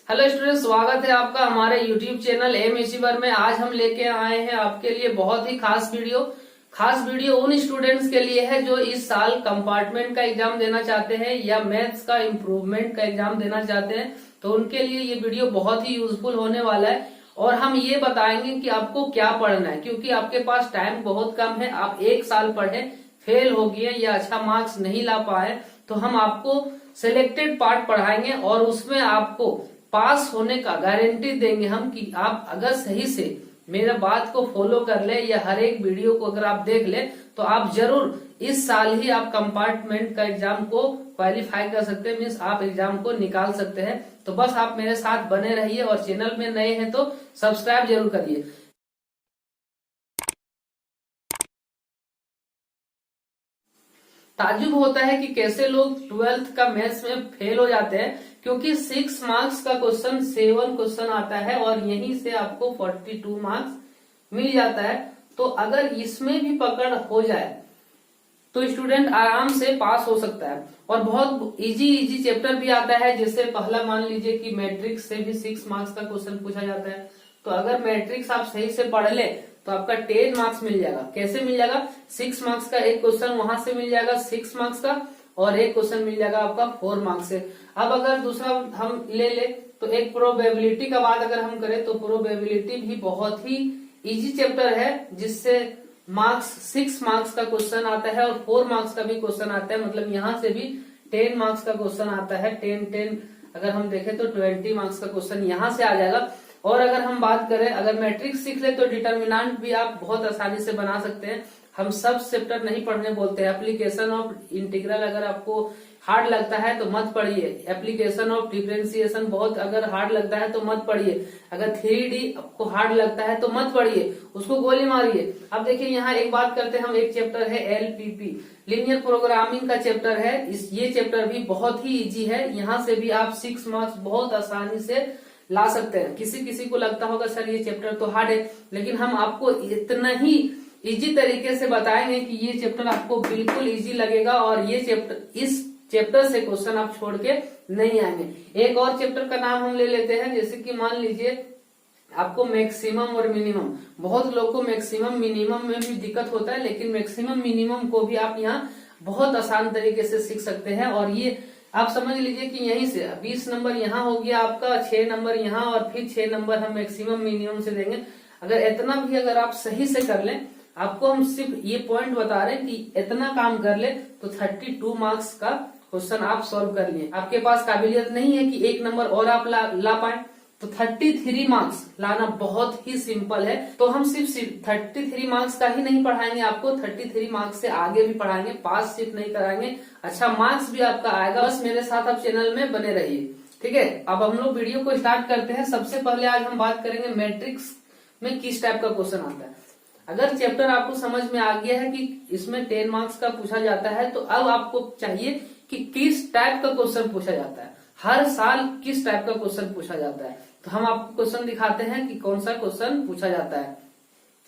Hello student, स्वागत है आपका हमारे यूट्यूब चैनल एम एसीवर में। आज हम लेके आए हैं आपके लिए बहुत ही खास वीडियो उन स्टूडेंट्स के लिए है जो इस साल कंपार्टमेंट का एग्जाम देना चाहते हैं या मैथ्स का इम्प्रूवमेंट का एग्जाम देना चाहते हैं। तो उनके लिए ये वीडियो बहुत ही यूजफुल होने वाला है और हम ये बताएंगे कि आपको क्या पढ़ना है, क्योंकि आपके पास टाइम बहुत कम है। आप एक साल पढ़े, फेल हो गए या अच्छा मार्क्स नहीं ला पाए, तो हम आपको सिलेक्टेड पार्ट पढ़ाएंगे और उसमें आपको पास होने का गारंटी देंगे हम कि आप अगर सही से मेरा बात को फॉलो कर ले या हर एक वीडियो को अगर आप देख ले तो आप जरूर इस साल ही आप कंपार्टमेंट का एग्जाम को क्वालिफाई कर सकते हैं, मीन्स आप एग्जाम को निकाल सकते हैं। तो बस आप मेरे साथ बने रहिए और चैनल में नए हैं तो सब्सक्राइब जरूर करिए। ताज्जुब होता है कि कैसे लोग 12th का मैथ्स में फेल हो जाते हैं, क्योंकि 6 मार्क्स का क्वेश्चन 7 क्वेश्चन आता है और यहीं से आपको 42 मार्क्स मिल जाता है। तो अगर इसमें भी पकड़ हो जाए तो स्टूडेंट आराम से पास हो सकता है। और बहुत इजी चैप्टर भी आता है, जैसे पहला मान लीजिए कि मैट्रिक्स से भी 6 मार्क्स का क्वेश्चन पूछा जाता है। तो अगर मैट्रिक्स आप सही से पढ़ ले तो आपका 10 मार्क्स मिल जाएगा। कैसे मिल जाएगा? 6 मार्क्स का एक क्वेश्चन वहां से मिल जाएगा 6 मार्क्स का, और एक क्वेश्चन मिल जाएगा आपका 4 मार्क्स से। अब अगर दूसरा हम ले तो एक प्रोबेबिलिटी का बात अगर हम करें तो प्रोबेबिलिटी भी बहुत ही इजी चैप्टर है, जिससे मार्क्स 6 मार्क्स का क्वेश्चन आता है और 4 मार्क्स का भी क्वेश्चन आता है। मतलब यहाँ से भी 10 मार्क्स का क्वेश्चन आता है। 10 अगर हम देखें तो 20 मार्क्स का क्वेश्चन यहाँ से आ जाएगा। और अगर हम बात करें, अगर मैट्रिक्स सीख ले तो डिटर्मिनेंट भी आप बहुत आसानी से बना सकते हैं। हम सब चैप्टर नहीं पढ़ने बोलते हैं। एप्लीकेशन ऑफ इंटीग्रल अगर आपको हार्ड लगता है तो मत पढ़िए। एप्लीकेशन ऑफ डिफरेंशिएशन बहुत अगर हार्ड लगता है तो मत पढ़िए। अगर 3D आपको हार्ड लगता है तो मत पढ़िए, उसको गोली मारिए। अब देखिए यहाँ एक बात करते हैं हम, एक चैप्टर है LPP, लीनियर प्रोग्रामिंग का चैप्टर है। ये चैप्टर भी बहुत ही इजी है। यहाँ से भी आप 6 मार्क्स बहुत आसानी से ला सकते हैं। किसी को लगता होगा सर ये चैप्टर तो हार्ड है, लेकिन हम आपको इतना ही इजी तरीके से बताएंगे कि ये चैप्टर आपको बिल्कुल इजी लगेगा और ये चैप्टर, इस चैप्टर से क्वेश्चन आप छोड़ के नहीं आएंगे। एक और चैप्टर का नाम हम ले लेते हैं, जैसे कि मान लीजिए आपको मैक्सिमम और मिनिमम। बहुत लोग को मैक्सिमम मिनिमम में भी दिक्कत होता है, लेकिन मैक्सिमम मिनिमम को भी आप यहाँ बहुत आसान तरीके से सीख सकते हैं। और ये आप समझ लीजिए कि यहीं से 20 नंबर यहाँ हो गया आपका, 6 नंबर यहाँ और फिर 6 नंबर हम मैक्सिमम मिनिमम से देंगे। अगर इतना भी अगर आप सही से कर लें, आपको हम सिर्फ ये पॉइंट बता रहे हैं कि इतना काम कर ले तो 32 मार्क्स का क्वेश्चन आप सॉल्व कर लिए। आपके पास काबिलियत नहीं है कि 1 नंबर और आप ला पाए, तो 33 मार्क्स लाना बहुत ही सिंपल है। तो हम सिर्फ 33 मार्क्स का ही नहीं पढ़ाएंगे, आपको 33 मार्क्स से आगे भी पढ़ाएंगे। पास सिर्फ नहीं कराएंगे, अच्छा मार्क्स भी आपका आएगा। बस मेरे साथ आप चैनल में बने रहिए, ठीक है। अब हम लोग वीडियो को स्टार्ट करते हैं। सबसे पहले आज हम बात करेंगे मैट्रिक्स में किस टाइप का क्वेश्चन आता है। अगर चैप्टर आपको समझ में आ गया है कि इसमें 10 मार्क्स का पूछा जाता है, तो अब आपको चाहिए कि किस टाइप का क्वेश्चन पूछा जाता है, हर साल किस टाइप का क्वेश्चन पूछा जाता है। तो हम आपको क्वेश्चन दिखाते हैं कि कौन सा क्वेश्चन पूछा जाता है।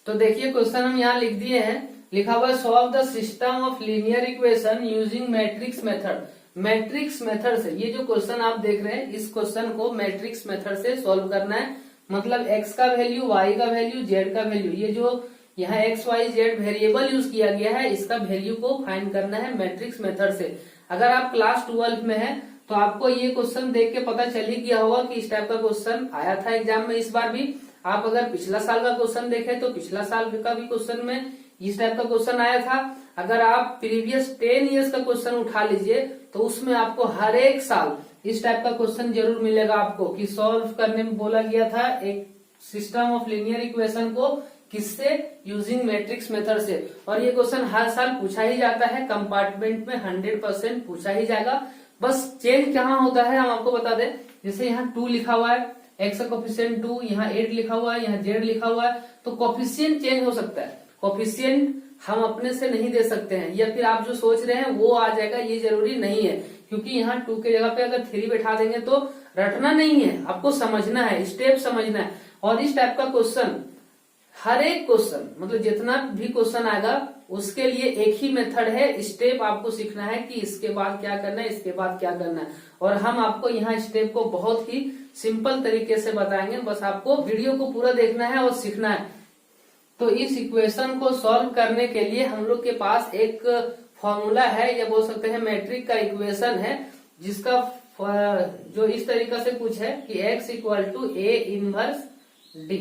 तो देखिए क्वेश्चन हम यहाँ लिख दिए हैं, लिखा हुआ है solve the system of linear equation using matrix method. Matrix method से ये जो क्वेश्चन आप देख रहे हैं, इस क्वेश्चन को मैट्रिक्स मेथड से सॉल्व करना है। मतलब x का वैल्यू, y का वैल्यू, z का वैल्यू, ये जो यहाँ x y z variable use किया गया है, इसका वैल्यू को फाइंड करना है मैट्रिक्स मेथड से। अगर आप क्लास 12 में है तो आपको ये क्वेश्चन देख के पता चल ही गया होगा कि इस टाइप का क्वेश्चन आया था एग्जाम में इस बार भी। आप अगर पिछला साल का क्वेश्चन देखें तो पिछला साल का भी क्वेश्चन में इस टाइप का क्वेश्चन आया था। अगर आप प्रीवियस 10 इयर्स का क्वेश्चन उठा लीजिए तो उसमें आपको हर एक साल इस टाइप का क्वेश्चन जरूर मिलेगा आपको, कि सॉल्व करने में बोला गया था एक सिस्टम ऑफ लीनियर इक्वेशन को किससे, यूजिंग मैट्रिक्स मेथड से। और ये क्वेश्चन हर साल पूछा ही जाता है, कंपार्टमेंट में 100% पूछा ही जाएगा। बस चेंज कहाँ होता है हम आपको बता दें। जैसे यहाँ 2 लिखा हुआ है, x का कोफिशिएंट 2, यहाँ 8 लिखा हुआ है, यहाँ z लिखा हुआ है, तो कोफिशिएंट चेंज हो सकता है। कोफिशिएंट हम अपने से नहीं दे सकते हैं, या फिर आप जो सोच रहे हैं वो आ जाएगा, ये जरूरी नहीं है। क्योंकि यहाँ 2 के जगह पे अगर 3 बैठा देंगे तो रटना नहीं है, आपको समझना है, स्टेप समझना है। और इस टाइप का क्वेश्चन, हर एक क्वेश्चन, मतलब जितना भी क्वेश्चन आएगा उसके लिए एक ही मेथड है, स्टेप आपको सीखना है कि इसके बाद क्या करना है, इसके बाद क्या करना है। और हम आपको यहाँ स्टेप को बहुत ही सिंपल तरीके से बताएंगे, बस आपको वीडियो को पूरा देखना है और सीखना है। तो इस इक्वेशन को सॉल्व करने के लिए हम लोग के पास एक फॉर्मूला है, या बोल सकते हैं मैट्रिक का इक्वेशन है, जिसका जो इस तरीका से कुछ है कि x equal to A inverse D.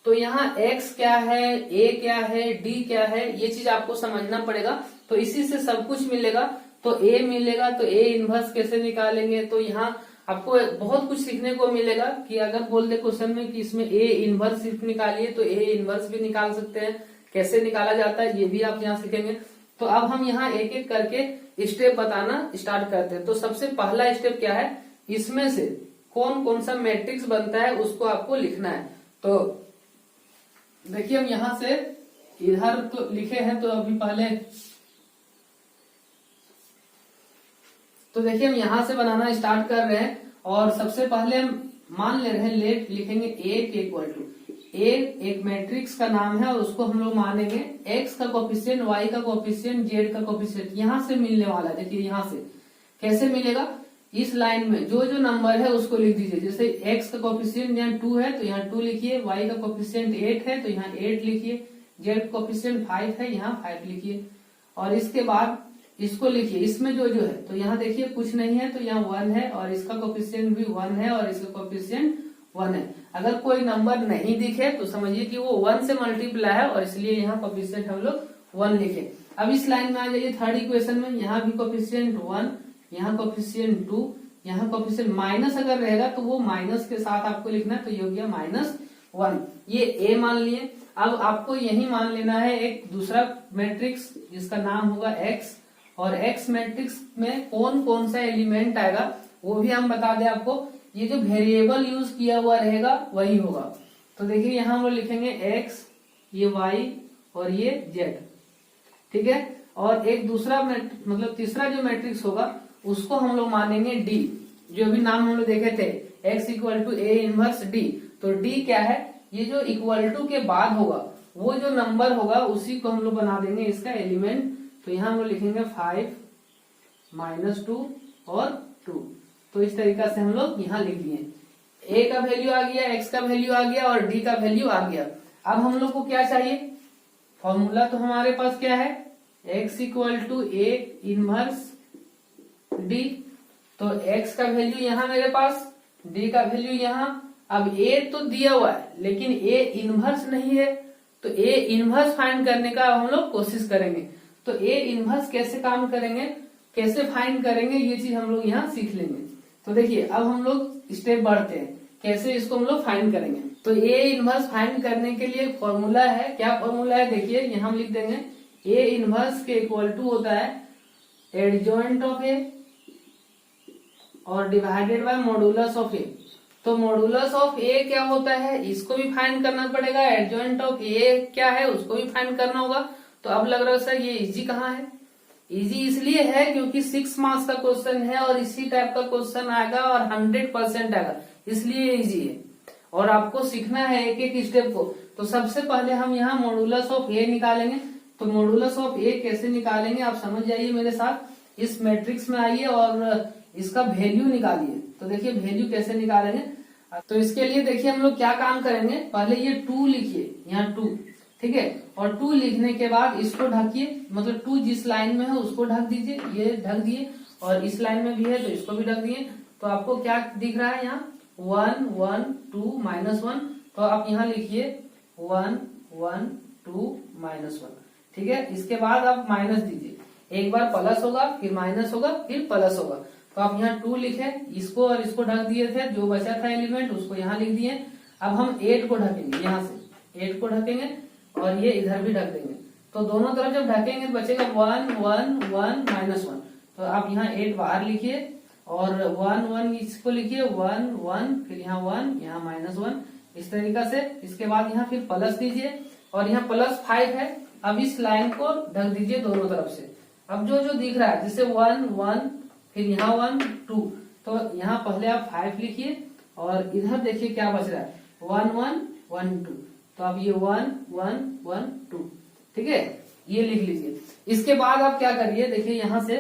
तो यहाँ x क्या है, a क्या है, d क्या है, ये चीज आपको समझना पड़ेगा। तो इसी से सब कुछ मिलेगा। तो a मिलेगा तो a इनवर्स कैसे निकालेंगे, तो यहाँ आपको बहुत कुछ सीखने को मिलेगा कि अगर बोल दे क्वेश्चन में कि इसमें a इनवर्स सिर्फ निकालिए, तो a इनवर्स भी निकाल सकते हैं। कैसे निकाला जाता है ये भी आप यहाँ सीखेंगे। तो अब हम यहाँ एक एक करके स्टेप बताना स्टार्ट करते हैं। तो सबसे पहला स्टेप क्या है, इसमें से कौन कौन सा मैट्रिक्स बनता है उसको आपको लिखना है। तो देखिए हम यहाँ से इधर तो लिखे हैं, तो अभी पहले तो देखिए हम यहाँ से बनाना स्टार्ट कर रहे हैं। और सबसे पहले हम मान ले रहे हैं, लेट लिखेंगे ए के इक्वल टू ए, एक मैट्रिक्स का नाम है और उसको हम लोग मानेंगे एक्स का कोफिशिएंट, वाई का कोफिशिएंट, जेड का कोफिशिएंट यहाँ से मिलने वाला है। देखिए यहाँ से कैसे मिलेगा, इस लाइन में जो जो नंबर है उसको लिख दीजिए। जैसे एक्स का कोफिशिएंट यहाँ 2 है तो यहाँ 2 लिखिए, वाई का कोफिशिएंट 8 है तो यहाँ 8 लिखिए, जेड कोफिशिएंट 5 है यहाँ 5 लिखिए। और इसके बाद इसको लिखिए, इसमें जो जो है तो यहाँ देखिए कुछ नहीं है तो यहाँ 1 है, और इसका कोफिशिएंट भी 1 है और इसका कोफिशिएंट 1 है। अगर कोई नंबर नहीं दिखे तो समझिए कि वो 1 से मल्टीप्लाई है, और इसलिए यहाँ कोफिशिएंट हम लोग 1 लिखे। अब इस लाइन में आ जाइए थर्ड इक्वेशन में, यहाँ भी कोफिशिएंट 1, यहाँ कोफिशिएंट 2, यहाँ कोफिशिएंट माइनस अगर रहेगा तो वो माइनस के साथ आपको लिखना है, तो ये हो गया -1। ये ए मान लिए। अब आपको यही मान लेना है एक दूसरा मैट्रिक्स जिसका नाम होगा एक्स, और एक्स मैट्रिक्स में कौन कौन सा एलिमेंट आएगा वो भी हम बता दें आपको। ये जो वेरिएबल यूज किया हुआ रहेगा वही होगा। तो देखिए यहाँ हम लोग लिखेंगे एक्स, ये वाई और ये जेड, ठीक है। और एक दूसरा मतलब तीसरा जो मैट्रिक्स होगा उसको हम लोग मानेंगे डी, जो अभी नाम हम लोग देखे थे X equal to A inverse D. तो डी क्या है, ये जो इक्वल टू के बाद होगा वो जो नंबर होगा उसी को हम लोग बना देंगे इसका एलिमेंट। तो यहाँ हम लोग लिखेंगे 5 -2 और 2। तो इस तरीका से हम लोग यहाँ लिख दिए। ए का वैल्यू आ गया, एक्स का वैल्यू आ गया और डी का वैल्यू आ गया। अब हम लोग को क्या चाहिए, फॉर्मूला तो हमारे पास क्या है, X equal to A inverse D. तो एक्स का वैल्यू यहाँ मेरे पास, डी का वैल्यू यहाँ। अब ए तो दिया हुआ है लेकिन ए इनवर्स नहीं है, तो ए इनवर्स फाइंड करने का हम लोग कोशिश करेंगे। तो ए इनवर्स कैसे काम करेंगे, कैसे फाइंड करेंगे, ये चीज हम लोग यहाँ सीख लेंगे। तो देखिए अब हम लोग स्टेप बढ़ते हैं, कैसे इसको हम लोग फाइंड करेंगे। तो ए इनवर्स फाइंड करने के लिए फॉर्मूला है, क्या फॉर्मूला है देखिए यहाँ हम लिख देंगे, ए इनवर्स के इक्वल टू होता है एडजॉइंट ऑफ ए और डिवाइडेड बाय मॉडुलस ऑफ ए। तो मॉडुलस ऑफ ए क्या होता है, इसको भी फाइंड करना पड़ेगा, एडजॉइंट ऑफ ए क्या है उसको भी फाइंड करना होगा। तो अब लग रहा है सर ये इजी कहाँ है, इजी इसलिए है क्योंकि 6 मार्क्स का क्वेश्चन है और इसी टाइप का क्वेश्चन आएगा और 100% आएगा, इसलिए इजी है। और आपको सीखना है एक एक स्टेप को। तो सबसे पहले हम यहाँ मॉडुलस ऑफ ए निकालेंगे। तो मॉडुलस ऑफ ए कैसे निकालेंगे आप समझ जाइए मेरे साथ, इस मैट्रिक्स में आइए और इसका वैल्यू निकालिए। तो देखिए वैल्यू कैसे निकालेंगे। तो इसके लिए देखिए हम लोग क्या काम करेंगे, पहले ये 2 लिखिए, यहाँ 2, ठीक है। और 2 लिखने के बाद इसको ढकिए, मतलब 2 जिस लाइन में है उसको ढक दीजिए, ये ढक दिए, और इस लाइन में भी है तो इसको भी ढक दिए। तो आपको क्या दिख रहा है यहाँ 1 1 2 -1। तो आप यहाँ लिखिए 1 1 2 -1, ठीक है। इसके बाद आप माइनस दीजिए, एक बार प्लस होगा फिर माइनस होगा फिर प्लस होगा। तो आप यहाँ 2 लिखे, इसको और इसको ढक दिए थे, जो बचा था एलिमेंट उसको यहाँ लिख दिए। अब हम 8 को ढकेंगे, यहाँ से 8 को ढकेंगे और ये इधर भी ढक देंगे। तो दोनों तरफ जब ढकेंगे तो बचेगा 1 1 1 -1। तो आप यहाँ 8 बाहर लिखिए और 1 1 इसको लिखिए, 1 1 फिर यहाँ 1 यहाँ -1, इस तरीका से। इसके बाद यहाँ फिर प्लस दीजिए और यहाँ +5 है। अब इस लाइन को ढक दीजिए दोनों तरफ से। अब जो जो दिख रहा है जैसे 1 1 फिर यहाँ 1 2, तो यहाँ पहले आप 5 लिखिए और इधर देखिए क्या बच रहा है 1 1 1 2। तो अब ये 1 1 1 2, ठीक है। ये लिख लीजिए। इसके बाद आप क्या करिए, देखिए यहाँ से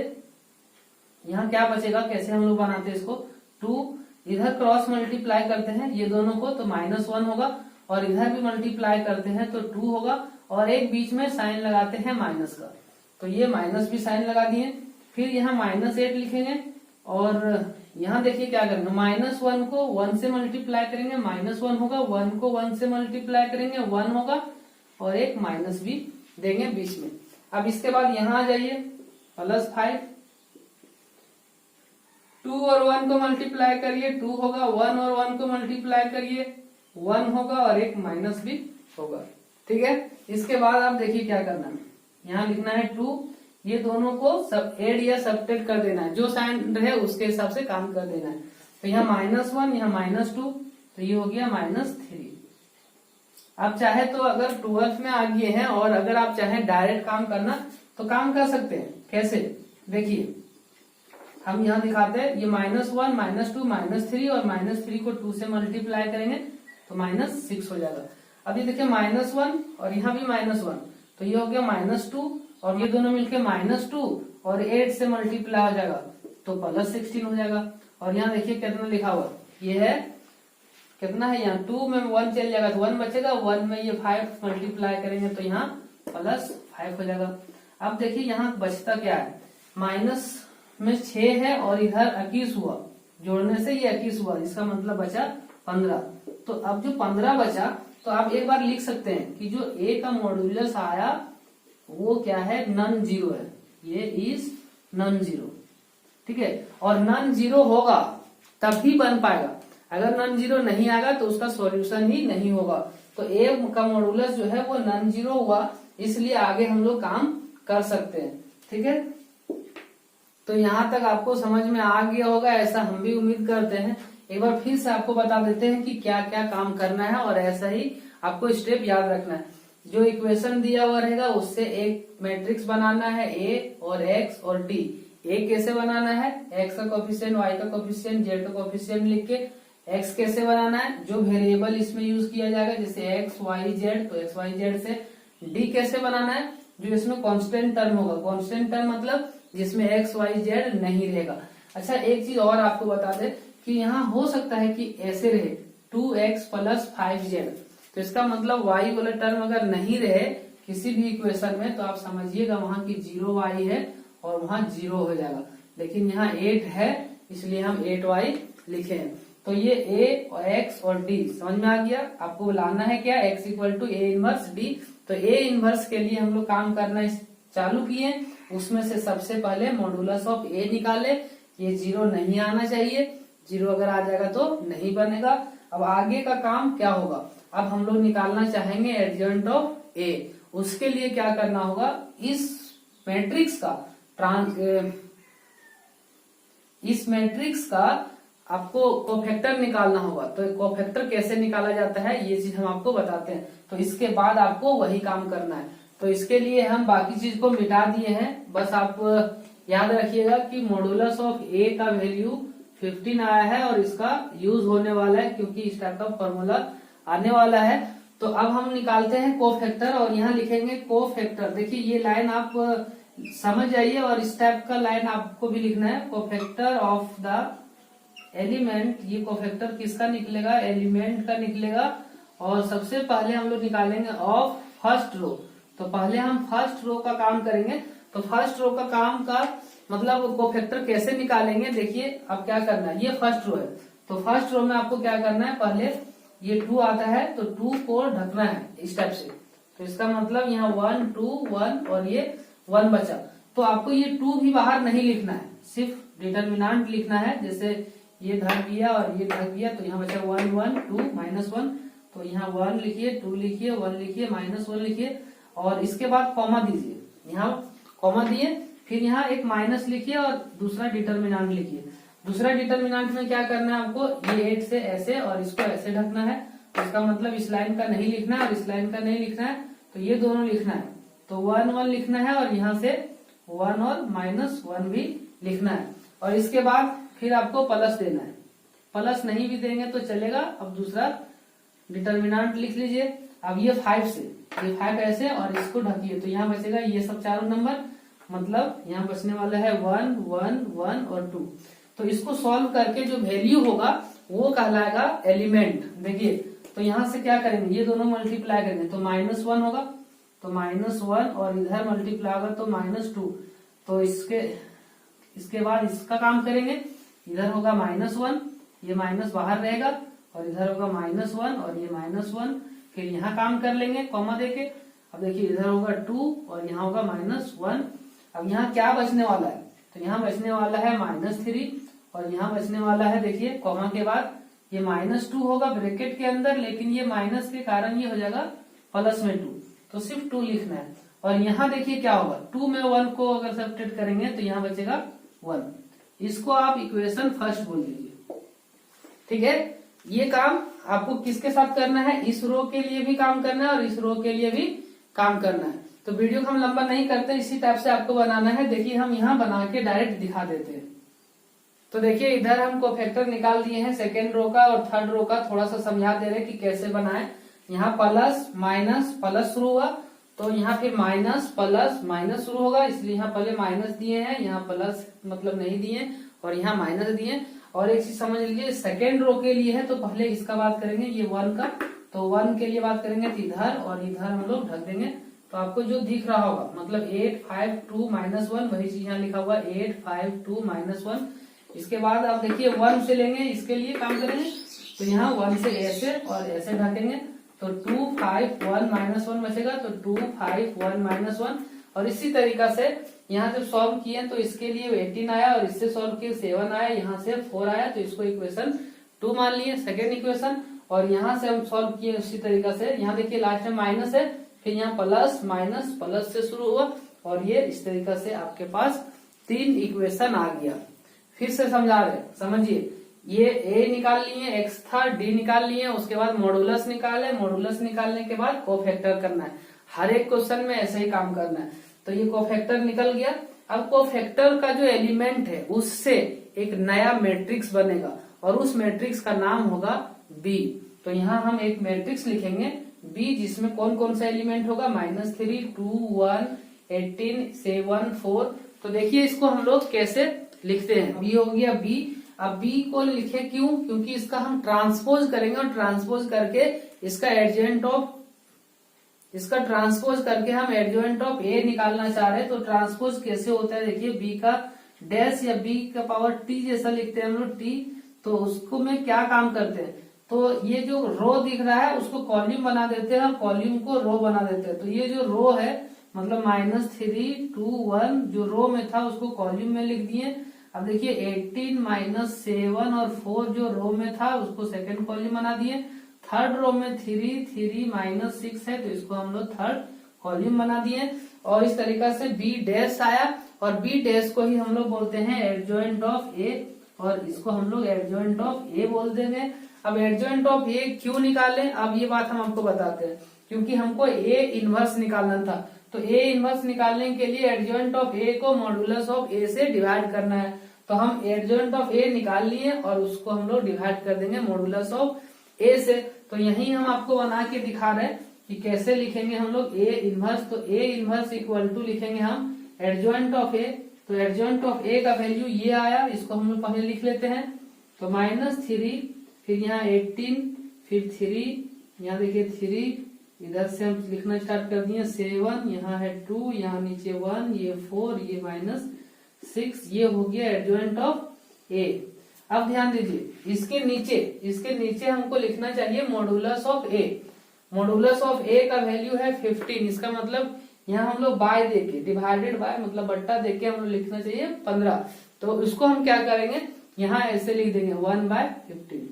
यहाँ क्या बचेगा, कैसे हम लोग बनाते हैं इसको, 2 इधर क्रॉस मल्टीप्लाई करते हैं ये दोनों को तो -1 होगा, और इधर भी मल्टीप्लाई करते हैं तो 2 होगा, और एक बीच में साइन लगाते हैं माइनस का, तो ये माइनस भी साइन लगा दिए। फिर यहाँ -8 लिखेंगे, और यहाँ देखिए क्या करेंगे, -1 को 1 से मल्टीप्लाई करेंगे, -1 होगा, 1 को 1 से मल्टीप्लाई करेंगे 1 होगा, और एक माइनस भी देंगे बीच में। अब इसके बाद यहाँ आ जाइए, +5, 2 और 1 को मल्टीप्लाई करिए 2 होगा, 1 और 1 को मल्टीप्लाई करिए 1 होगा, और एक माइनस भी होगा। ठीक है, इसके बाद आप देखिए क्या करना है, यहाँ लिखना है 2, ये दोनों को सब एड या सब्ट्रैक्ट कर देना है, जो साइन रहे उसके हिसाब से काम कर देना है। तो यहाँ -1, यहाँ -2, तो ये हो गया -3। आप चाहे तो अगर 12th में आ गए हैं और अगर आप चाहे डायरेक्ट काम करना तो काम कर सकते हैं। कैसे, देखिए हम यहाँ दिखाते हैं, ये -1, -2, -3 और -3 को 2 से मल्टीप्लाई करेंगे तो -6 हो जाएगा। अभी देखिए -1 और यहाँ भी -1, तो ये हो गया -2, और ये दोनों मिलके -2 और 8 से मल्टीप्लाई हो जाएगा तो +16 हो जाएगा। और यहाँ देखिए कितना लिखा हुआ, ये है कितना है, यहाँ 2 में 1 चल जाएगा तो 1 बचेगा, 1 में ये 5 मल्टीप्लाई करेंगे तो यहाँ +5 हो जाएगा। अब देखिए यहाँ बचता क्या है, माइनस में 6 है और इधर 21 हुआ, जोड़ने से ये 21 हुआ, इसका मतलब बचा 15। तो अब जो 15 बचा तो आप एक बार लिख सकते हैं कि जो a का मॉड्यूलस आया वो क्या है, नॉन जीरो है, ये इज नॉन जीरो। ठीक है, और नॉन जीरो होगा तभी बन पाएगा, अगर नॉन जीरो नहीं आएगा तो उसका सॉल्यूशन ही नहीं होगा। तो a का मॉड्यूलस जो है वो नॉन जीरो हुआ, इसलिए आगे हम लोग काम कर सकते हैं। ठीक है, तो यहाँ तक आपको समझ में आ गया होगा, ऐसा हम भी उम्मीद करते हैं। एक बार फिर से आपको बता देते हैं कि क्या क्या काम करना है, और ऐसा ही आपको स्टेप याद रखना है। जो इक्वेशन दिया हुआ रहेगा उससे एक मैट्रिक्स बनाना है, a और x और t। a कैसे बनाना है, x का कोफिशिएंट, y का कोफिशिएंट, z का कोफिशिएंट लिख के। x कैसे बनाना है, जो वेरिएबल इसमें यूज किया जाएगा जैसे x y z, तो x y z से। d कैसे बनाना है, जो इसमें कांस्टेंट टर्म होगा, कांस्टेंट टर्म मतलब जिसमें x y z नहीं रहेगा। अच्छा, एक चीज और आपको बता दे कि यहाँ हो सकता है कि ऐसे रहे 2x + 5z, तो इसका मतलब y वाला टर्म अगर नहीं रहे किसी भी इक्वेशन में तो आप समझिएगा वहां की 0y है और वहां 0 हो जाएगा। लेकिन यहाँ 8 है इसलिए हम 8y लिखे हैं। तो ये a और x और d समझ में आ गया। आपको लाना है क्या, x = a इनवर्स d। तो a इनवर्स के लिए हम लोग काम करना चालू किए, उसमें से सबसे पहले मॉड्यूलस ऑफ a निकाले। ये 0 नहीं आना चाहिए, 0 अगर आ जाएगा तो नहीं बनेगा। अब आगे का काम क्या होगा, अब हम लोग निकालना चाहेंगे एडजेंट ऑफ a। उसके लिए क्या करना होगा, इस मैट्रिक्स का आपको कोफैक्टर निकालना होगा। तो कोफैक्टर कैसे निकाला जाता है ये चीज हम आपको बताते हैं, तो इसके बाद आपको वही काम करना है। तो इसके लिए हम बाकी चीज को मिटा दिए हैं, बस आप याद रखिएगा कि मॉड्यूलस ऑफ a का वैल्यू 15 आया है और इसका यूज होने वाला है क्योंकि इस टाइप का फॉर्मूला आने वाला है। तो अब हम निकालते हैं कोफैक्टर और यहाँ लिखेंगे कोफैक्टर। देखिए ये लाइन आप समझ जाइए और इस टाइप का लाइन आपको भी लिखना है, कोफैक्टर ऑफ द एलिमेंट। ये कोफैक्टर किसका निकलेगा, एलिमेंट का निकलेगा। और सबसे पहले हम लोग निकालेंगे ऑफ फर्स्ट रो। तो पहले हम फर्स्ट रो का काम करेंगे। तो फर्स्ट रो का काम का मतलब कोफैक्टर कैसे निकालेंगे, देखिए अब क्या करना है, ये फर्स्ट रो है तो फर्स्ट रो में आपको क्या करना है, पहले ये 2 आता है तो 2 को ढकना है इस टाइप से। तो इसका मतलब यहाँ 1 2 1 और ये 1 बचा। तो आपको ये 2 भी बाहर नहीं लिखना है, सिर्फ डिटर्मिनेंट लिखना है। जैसे ये ढक दिया और ये ढक दिया तो यहाँ बचा 1 1 2 -1। तो यहाँ 1 लिखिए, 2 लिखिए, 1 लिखिए, -1 लिखिए और इसके बाद कॉमा दीजिए। यहाँ कॉमा दिए, फिर यहाँ एक माइनस लिखिए और दूसरा डिटर्मिनेंट लिखिए। दूसरा डिटर्मिनेंट में क्या करना है आपको, ये 8 से ऐसे और इसको ऐसे ढकना है। तो इसका मतलब इस लाइन का नहीं लिखना है और इस लाइन का नहीं लिखना है, तो ये दोनों लिखना है। तो 1 1 लिखना है और यहाँ से 1 और -1 भी लिखना है। और इसके बाद फिर आपको प्लस देना है, प्लस नहीं भी देंगे तो चलेगा। अब दूसरा डिटर्मिनेंट लिख लीजिए अब ये 5 से, ये 5 ऐसे और इसको ढकिए, तो यहाँ बचेगा ये सब चारों नंबर, मतलब यहाँ बचने वाला है 1 1 1 और 2। तो इसको सॉल्व करके जो वैल्यू होगा वो कहलाएगा एलिमेंट। देखिए, तो यहाँ से क्या करेंगे, ये दोनों मल्टीप्लाई करेंगे तो -1 होगा, तो -1 और इधर मल्टीप्लाई होगा तो -2। तो इसके बाद इसका काम करेंगे, इधर होगा -1, ये माइनस बाहर रहेगा और इधर होगा -1 और ये -1। फिर यहाँ काम कर लेंगे कॉमा देके। अब देखिए इधर होगा 2 और यहाँ होगा -1। अब यहाँ क्या बचने वाला है, तो यहाँ बचने वाला है -3 और यहाँ बचने वाला है, देखिए कॉमा के बाद ये -2 होगा ब्रैकेट के अंदर, लेकिन ये माइनस के कारण ये हो जाएगा प्लस में 2, तो सिर्फ 2 लिखना है। और यहाँ देखिए क्या होगा, 2 में 1 को अगर सब्ट्रैक्ट करेंगे तो यहाँ बचेगा 1। इसको आप इक्वेशन फर्स्ट बोल दीजिए। ठीक है, ये काम आपको किसके साथ करना है, इस रो के लिए भी काम करना है और इस रो के लिए भी काम करना है। तो वीडियो को हम लंबा नहीं करते, इसी टाइप से आपको बनाना है। देखिए हम यहाँ बना के डायरेक्ट दिखा देते हैं। तो देखिए इधर हम कोफैक्टर निकाल दिए हैं, सेकेंड रो का और थर्ड रो का थोड़ा सा समझा दे रहे हैं कि कैसे बनाए। यहाँ प्लस माइनस प्लस शुरू हुआ, तो यहाँ फिर माइनस प्लस माइनस शुरू होगा, इसलिए यहाँ पहले माइनस दिए हैं, यहाँ प्लस मतलब नहीं दिए और यहाँ माइनस दिए। और एक चीज समझ लीजिए, सेकेंड रो के लिए है तो पहले इसका बात करेंगे, ये 1 का, तो 1 के लिए बात करेंगे तो इधर और इधर हम लोग ढक देंगे। तो आपको जो दिख रहा होगा मतलब 8 5 2 -1, वही चीज यहाँ लिखा हुआ 8 5 2 -1। इसके बाद आप देखिए 1 से लेंगे, इसके लिए काम करेंगे तो यहाँ 1 से ऐसे और ऐसे ढकेंगे, तो 2 5 1 -1 बचेगा, तो 2 5 1 -1। और इसी तरीका से यहाँ जब सॉल्व किए तो इसके लिए 18 आया और इससे सॉल्व किए 7 आया, यहाँ से 4 आया, तो इसको इक्वेशन 2 मान लिए, सेकेंड इक्वेशन। और यहाँ से हम सॉल्व किए उसी तरीका से, यहाँ देखिए लास्ट में माइनस है, फिर यहाँ प्लस माइनस प्लस से शुरू हुआ और ये इस तरीका से आपके पास 3 इक्वेशन आ गया। फिर से समझा रहे, समझिए, ये a निकाल लिए, x था, d निकाल लिए, उसके बाद मॉडुलस निकाले, मॉडुलस निकालने के बाद कोफैक्टर करना है। हर एक क्वेश्चन में ऐसे ही काम करना है। तो ये कोफैक्टर निकल गया। अब कोफैक्टर का जो एलिमेंट है उससे एक नया मैट्रिक्स बनेगा और उस मैट्रिक्स का नाम होगा B। तो यहाँ हम एक मैट्रिक्स लिखेंगे B, जिसमें कौन कौन सा एलिमेंट होगा, -3 2 1 18 7 4। तो देखिए इसको हम लोग कैसे लिखते हैं। B हो गया B। अब B को लिखे क्यों, क्योंकि इसका हम ट्रांसपोज करेंगे और ट्रांसपोज करके इसका ट्रांसपोज करके हम एडजॉइंट ऑफ A निकालना चाह रहे हैं। तो ट्रांसपोज कैसे होता है, देखिए B का डैश या B का पावर T जैसा लिखते हैं हम लोग T। तो उसको में क्या काम करते हैं, तो ये जो रो दिख रहा है उसको कॉलम बना देते हैं और कॉलम को रो बना देते हैं। तो ये जो रो है मतलब -3 2 1 जो रो में था उसको कॉलम में लिख दिए। अब देखिए 18 -7 और 4 जो रो में था उसको सेकंड कॉलम बना दिए। थर्ड रो में 3 3 -6 है तो इसको हम लोग थर्ड कॉलम बना दिए। और इस तरीका से B डैश आया और B डैश को ही हम लोग बोलते हैं एडजॉइंट ऑफ A और इसको हम लोग एडजॉइंट ऑफ A बोल देंगे। अब एडजॉइंट ऑफ A क्यों निकालें, अब ये बात हम आपको बताते हैं, क्योंकि हमको A इनवर्स निकालना था। तो A इनवर्स निकालने के लिए एडजॉइंट ऑफ A को मॉडुलस ऑफ A से डिवाइड करना है। तो हम एडजॉइंट ऑफ A निकाल लिए और उसको हम लोग डिवाइड कर देंगे मॉडुलस ऑफ A से। तो यही हम आपको बना के दिखा रहे हैं कि कैसे लिखेंगे हम लोग A इनवर्स। तो A इनवर्स इक्वल टू लिखेंगे हम एडजॉइंट ऑफ A। तो एडजॉइंट ऑफ A का वैल्यू ये आया, इसको हम लोग पहले लिख लेते हैं। तो -3, फिर यहाँ 18, फिर 3, यहाँ देखिए 3, इधर से हम लिखना स्टार्ट कर दिए 7, यहाँ है 2, यहाँ नीचे 1, ये 4, ये -6, ये हो गया एडजॉइंट ऑफ A। अब ध्यान दीजिए इसके नीचे हमको लिखना चाहिए modulus of A। Modulus of A का वैल्यू है 15। इसका मतलब यहाँ हम लोग बाय देके डिवाइडेड बाय मतलब बट्टा देके हम लोग लिखना चाहिए 15। तो इसको हम क्या करेंगे, यहाँ ऐसे लिख देंगे 1/15।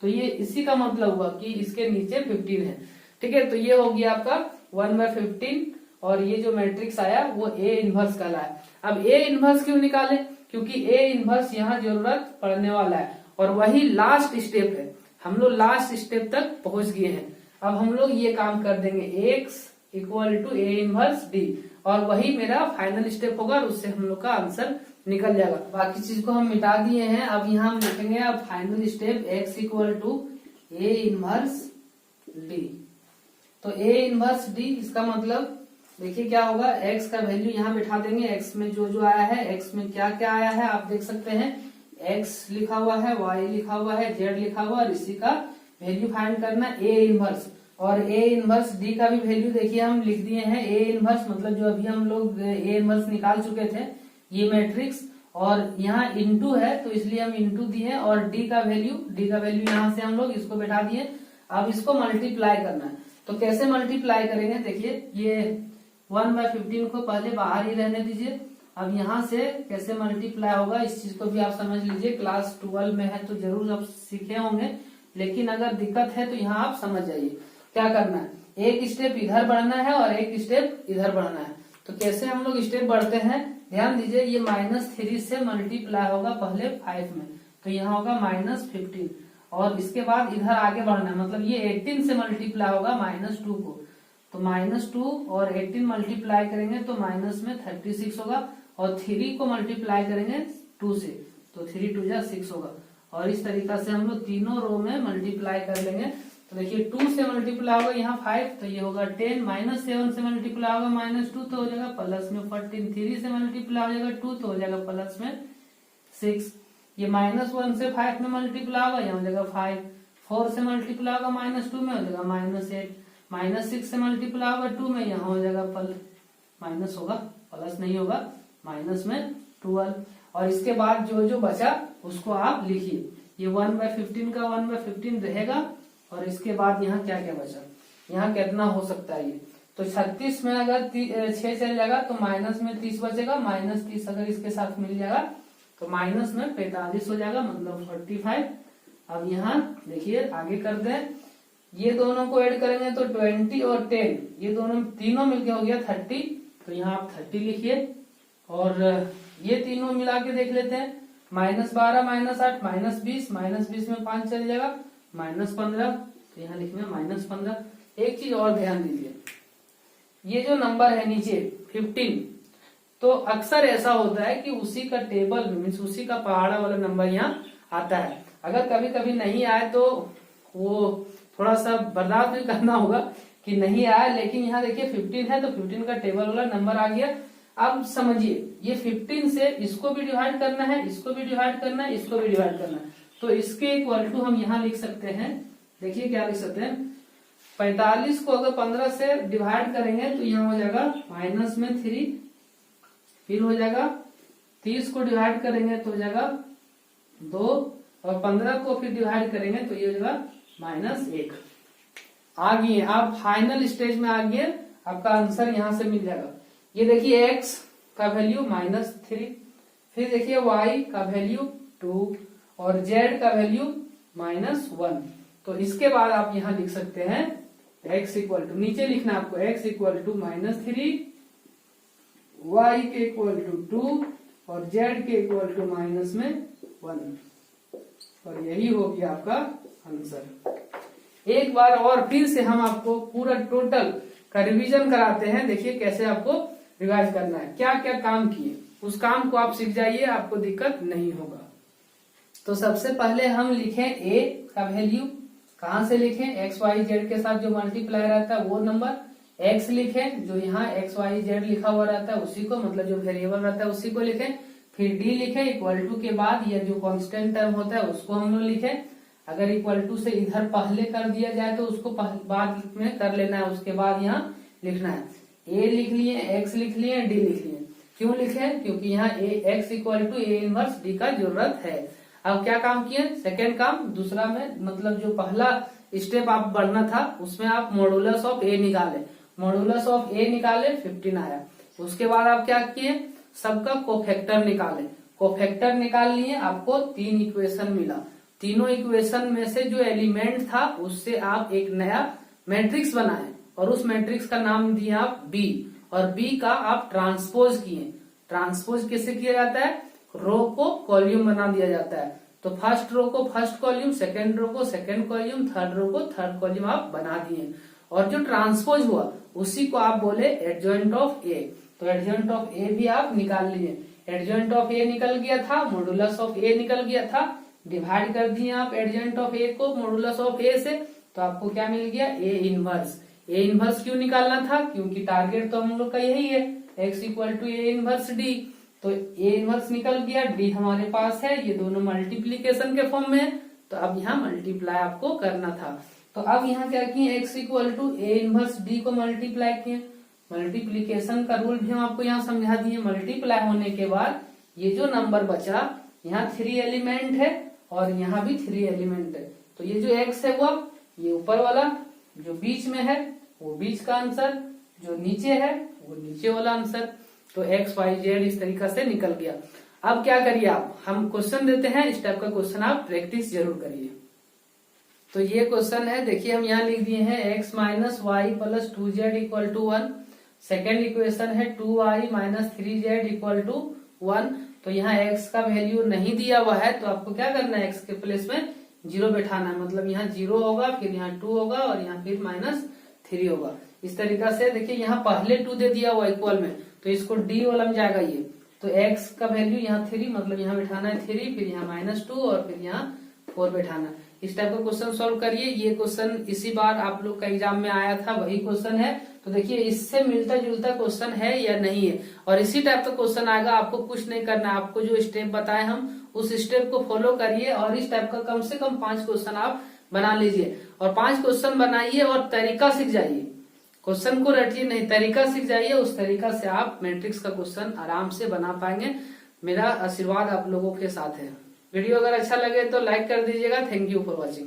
तो ये इसी का मतलब हुआ कि इसके नीचे 15 है। ठीक है, तो ये हो गया आपका 1/15 और ये जो मैट्रिक्स आया वो A इनवर्स कहलाया। अब A इनवर्स क्यों निकाले, क्योंकि A इनवर्स यहाँ जरूरत पड़ने वाला है और वही लास्ट स्टेप है। हम लोग लास्ट स्टेप तक पहुंच गए हैं। अब हम लोग ये काम कर देंगे x equal to A inverse D और वही मेरा फाइनल स्टेप होगा और उससे हम लोग का आंसर निकल जाएगा। बाकी चीज को हम मिटा दिए हैं। अब यहाँ हम लिखेंगे अब final step x equal to A inverse D। तो ए इनवर्स डी, इसका मतलब देखिए क्या होगा, x का वैल्यू यहाँ बैठा देंगे। x में जो जो आया है, x में क्या क्या आया है आप देख सकते हैं। x लिखा हुआ है, y लिखा हुआ है, z लिखा हुआ है, इसी का वैल्यू फाइंड करना a इनवर्स। और a इनवर्स d का भी वैल्यू देखिए हम लिख दिए हैं। a इनवर्स मतलब जो अभी हम लोग a इनवर्स निकाल चुके थे ये मैट्रिक्स, और यहाँ इंटू है तो इसलिए हम इंटू दिए, और d का वैल्यू यहाँ से हम लोग इसको बैठा दिए। अब इसको मल्टीप्लाई करना है, तो कैसे मल्टीप्लाई करेंगे देखिए, ये 1/15 को पहले बाहर ही रहने दीजिए। अब यहाँ से कैसे मल्टीप्लाई होगा इस चीज को भी आप समझ लीजिए। क्लास 12 में है तो जरूर आप सीखे होंगे, लेकिन अगर दिक्कत है तो यहाँ आप समझ जाइए क्या करना है। एक स्टेप इधर बढ़ना है और एक स्टेप इधर बढ़ना है। तो कैसे हम लोग स्टेप बढ़ते हैं, ध्यान दीजिए। ये -3 से मल्टीप्लाई होगा पहले 5 में, तो यहाँ होगा -15, और इसके बाद इधर आगे बढ़ना है, मतलब ये 18 से मल्टीप्लाई होगा -2 को, तो -2 और 18 मल्टीप्लाई करेंगे तो माइनस में 36 होगा, और 3 को मल्टीप्लाई करेंगे 2 से तो 3 2 जा 6 होगा। और इस तरीका से हम लोग तीनों रो में मल्टीप्लाई कर लेंगे। तो देखिए 2 से मल्टीप्लाई होगा यहाँ 5, तो ये होगा 10, -7 से मल्टीप्लाई होगा -2 तो हो जाएगा प्लस में 14, 3 से मल्टीप्लाई हो जाएगा 2 तो हो जाएगा प्लस में 6, ये -1 से 5 में मल्टीप्लाई होगा, यहाँ हो जाएगा 5, 4 से मल्टीप्लाई होगा -2 में हो जाएगा -8, -6 से मल्टीप्लाई होगा 2 में, यहाँ हो जाएगा माइनस होगा, प्लस नहीं होगा, माइनस में 12। और इसके बाद जो जो बचा उसको आप लिखिए। ये 1/15 का 1/15 रहेगा, और इसके बाद यहाँ क्या क्या बचा, यहाँ कितना हो सकता है ये, तो 36 में अगर 6 चल जाएगा तो माइनस में 30 बचेगा, -30 अगर इसके साथ मिल जाएगा तो माइनस में 45 हो जाएगा, मतलब 45। अब यहाँ देखिए आगे कर दें, ये दोनों को ऐड करेंगे तो 20 और 10, ये दोनों तीनों मिलके हो गया 30, तो यहाँ आप 30 लिखिए। और ये तीनों मिला के देख लेते हैं, -12 -8 -20, -20 में 5 चल जाएगा -15, तो यहाँ लिखेंगे -15। एक चीज और ध्यान दीजिए, ये जो नंबर है नीचे 15, तो अक्सर ऐसा होता है कि उसी का टेबल मीन्स उसी का पहाड़ा वाला नंबर यहाँ आता है। अगर कभी कभी नहीं आए तो वो थोड़ा सा बर्दाश्त भी करना होगा कि नहीं आया, लेकिन यहाँ देखिए 15 है तो 15 का टेबल वाला नंबर आ गया। अब समझिए ये 15 से इसको भी डिवाइड करना है, इसको भी डिवाइड करना है, इसको भी डिवाइड करना है, तो इसके इक्वल टू हम यहाँ लिख सकते हैं। देखिए क्या लिख सकते हैं, 45 को अगर 15 से डिवाइड करेंगे तो यहाँ हो जाएगा -3, फिर हो जाएगा 30 को डिवाइड करेंगे तो हो जाएगा 2, और 15 को फिर डिवाइड करेंगे तो ये हो जाएगा -1। आ गए आप फाइनल स्टेज में, आ गए आपका आंसर यहाँ से मिल जाएगा। ये देखिए x का वैल्यू -3, फिर देखिए y का वैल्यू 2 और z का वैल्यू -1। तो इसके बाद आप यहाँ लिख सकते हैं x इक्वल टू, नीचे लिखना आपको x इक्वल टू -3, y के इक्वल टू 2 और z के इक्वल टू -1, और यही हो गया आपका आंसर। एक बार और फिर से हम आपको पूरा टोटल का रिवीजन कराते हैं। देखिए कैसे आपको रिवाइज करना है, क्या क्या काम किए उस काम को आप सीख जाइए, आपको दिक्कत नहीं होगा। तो सबसे पहले हम लिखें a का वैल्यू, कहाँ से लिखें, x y z के साथ जो मल्टीप्लाई रहता है वो नंबर, x लिखें जो यहाँ x y z लिखा हुआ रहता है उसी को, मतलब जो वेरिएबल रहता है उसी को लिखें, फिर d लिखें इक्वल टू के बाद या जो कांस्टेंट टर्म होता है उसको हम लोग लिखें। अगर इक्वल टू से इधर पहले कर दिया जाए तो उसको बाद में कर लेना है, उसके बाद यहाँ लिखना है। a लिख लिए, x लिख लिए, d लिख लिए। क्यों लिखे, क्योंकि यहाँ x equal to a inverse d का जरूरत है। अब क्या काम किए, सेकेंड काम, दूसरा में मतलब जो पहला स्टेप आप बढ़ना था उसमें आप मॉडुलस ऑफ a निकाले, मॉडुलस ऑफ a निकाले 15 आया। उसके बाद आप क्या किए, सबका कोफैक्टर निकाले, कोफैक्टर निकाल लिए, आपको 3 इक्वेशन मिला। तीनों इक्वेशन में से जो एलिमेंट था उससे आप एक नया मैट्रिक्स बनाए, और उस मैट्रिक्स का नाम दिए आप B, और B का आप ट्रांसपोज किए। ट्रांसपोज कैसे किया जाता है, रो को कॉलम बना दिया जाता है। तो फर्स्ट रो को फर्स्ट कॉलम, सेकेंड रो को सेकेंड कॉलम, थर्ड रो को थर्ड कॉलम आप बना दिए, और जो ट्रांसपोज हुआ उसी को आप बोले एडजॉइंट ऑफ ए। तो एडजॉइंट ऑफ ए भी आप निकाल लिए, एडजॉइंट ऑफ ए निकल गया था, मॉडुलस ऑफ ए निकल गया था, डिवाइड कर दिए आप एडजॉइंट ऑफ ए को मॉडुलस ऑफ ए से, तो आपको क्या मिल गया, ए इनवर्स। ए इनवर्स क्यों निकालना था, क्योंकि टारगेट तो हम लोग का यही है, x equal to A inverse D. तो ए इनवर्स निकल गया, डी हमारे पास है, ये दोनों मल्टीप्लीकेशन के फॉर्म में है, तो अब यहाँ मल्टीप्लाई आपको करना था। तो अब यहाँ क्या किए, x equal to A inverse D को मल्टीप्लाई किए। मल्टीप्लीकेशन का रूल भी हम आपको यहाँ समझा दिए। मल्टीप्लाई होने के बाद ये जो नंबर बचा, यहाँ 3 एलिमेंट है और यहाँ भी 3 एलिमेंट है, तो ये जो x है वो ये ऊपर वाला, जो बीच में है वो बीच का आंसर, जो नीचे है वो नीचे वाला आंसर। तो x y z इस तरीका से निकल गया। अब क्या करिए आप, हम क्वेश्चन देते हैं, इस टाइप का क्वेश्चन आप प्रैक्टिस जरूर करिए। तो ये क्वेश्चन है, देखिए हम यहाँ लिख दिए हैं x minus Y plus 2z equal to 1। Second equation है 2i minus 3z equal to 1। तो यहाँ x का वैल्यू नहीं दिया हुआ है, तो आपको क्या करना है, x के प्लेस में 0 बैठाना है, मतलब यहाँ 0 होगा, फिर यहाँ 2 होगा और यहाँ फिर -3 होगा। इस तरीका से देखिए यहाँ पहले 2 दे दिया हुआ इक्वल में, तो इसको d वाला में जाएगा ये, तो x का वैल्यू यहाँ 3, मतलब यहाँ बैठाना है 3, फिर यहाँ -2 और फिर यहाँ 4 बैठाना। इस टाइप का क्वेश्चन सॉल्व करिए। ये क्वेश्चन इसी बार आप लोग का एग्जाम में आया था, वही क्वेश्चन है। तो देखिए इससे मिलता जुलता क्वेश्चन है या नहीं है, और इसी टाइप का क्वेश्चन आएगा। आपको कुछ नहीं करना है, आपको जो स्टेप बताए हम उस स्टेप को फॉलो करिए और इस टाइप का कम से कम 5 क्वेश्चन आप बना लीजिए, और 5 क्वेश्चन बनाइए और तरीका सीख जाइए। क्वेश्चन को रटिए नहीं, तरीका सीख जाइए, उस तरीका से आप मैट्रिक्स का क्वेश्चन आराम से बना पाएंगे। मेरा आशीर्वाद आप लोगों के साथ है। वीडियो अगर अच्छा लगे तो लाइक कर दीजिएगा। Thank you for watching.